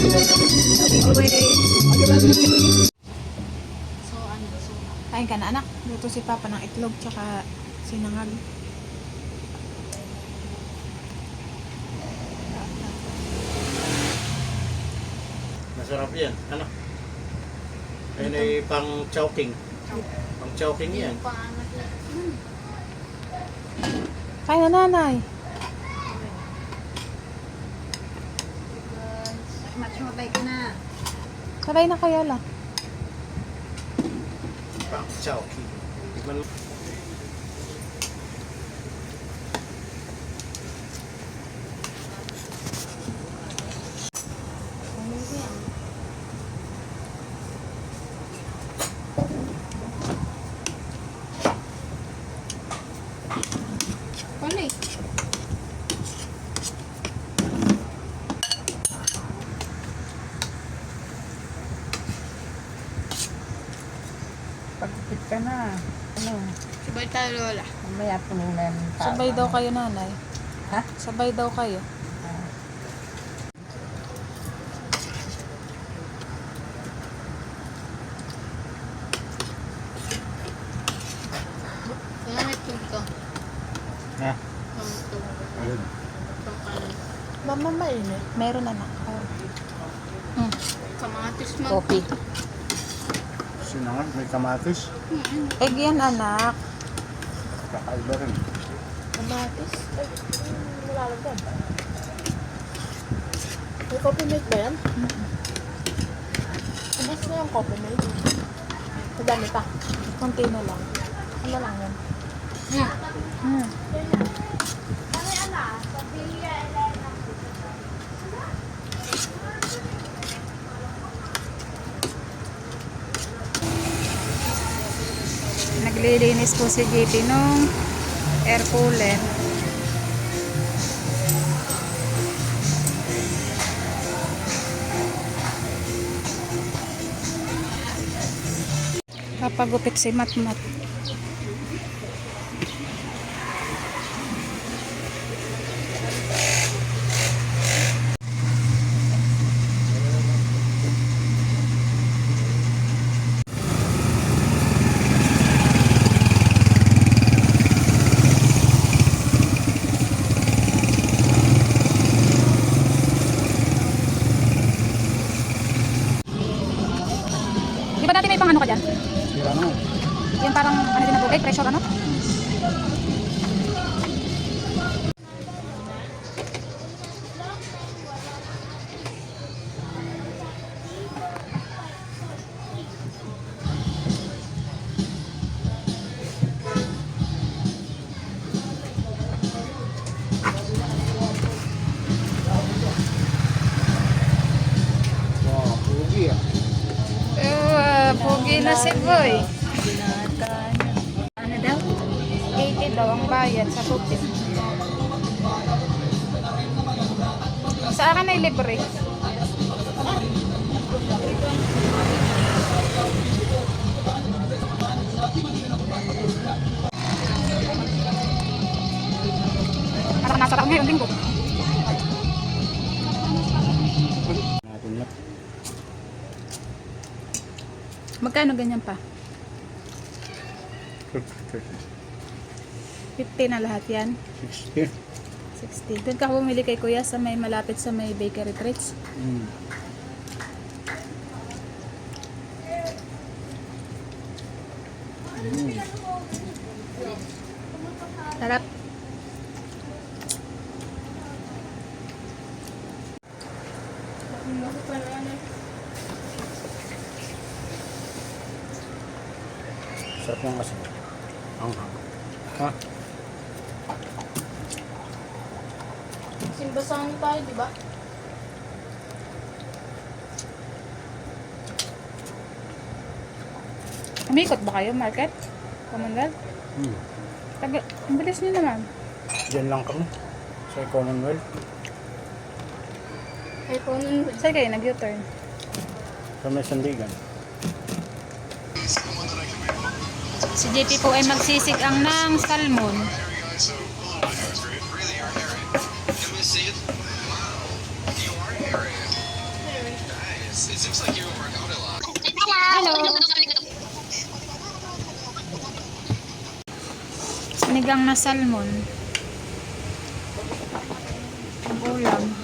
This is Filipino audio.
So, kain ka na anak. Luto si Papa ng itlog tsaka sinangag. Masarap yan. Ano? Ayun ay pang chowking. Pang chowking yan. Kain na nanay. Matsumatay ka na. Sabay na kayo la. Pang chowking. Tikman mo. Pali. Pagkipit ka na. Ano? Sabay tayo lola. Mamaya punin na yung tao. Sabay daw kayo nanay. Ha? Sabay daw kayo. Kaya nagtug ka. Ha? Pangtug. Ayun. Pangkalan. Mama mainit. Meron anak. Oh. Kamatis man. Coffee. Sinangag, may kamatis. Egg yan anak. Kakaiba rin. Kamatis. Ay, malalagyan. May coffee mate ba yan? Abas na yung coffee mate. Madami pa. Konti na lang. Ano lang yan? Hmm. Naglilinis po si JP nung air cooler. Papagupit si Matmat. Di ba dati may pang ano ka dyan? Sira naman. Yung parang ano din na tubig, pressure ano? Wow, pugi ah. Pugi na si Boy. Ano daw? 80 daw ang bayad sa bukid. Sa akin ay libre. Parang nasa taon ngayon linggo. Natin yan. Magkano ganyan pa? 50 na lahat yan. 60. 60. Doon ka bumili kay Kuya sa may malapit sa may bakery treats. Mm. Sarap. Sarap yung kasi. Anghang. Ha? Simbasahan tayo, di ba? Umikot ba kayo, market? Commonwealth? Hmm. Ang bilis nyo naman. Diyan lang kami. Sa Commonwealth. Ay, punan. Saan kayo nag-U-turn? Sa may sandigan. Si JP po ay magsisigang ng salmon. Hello. Sinigang na salmon. Ang ulam.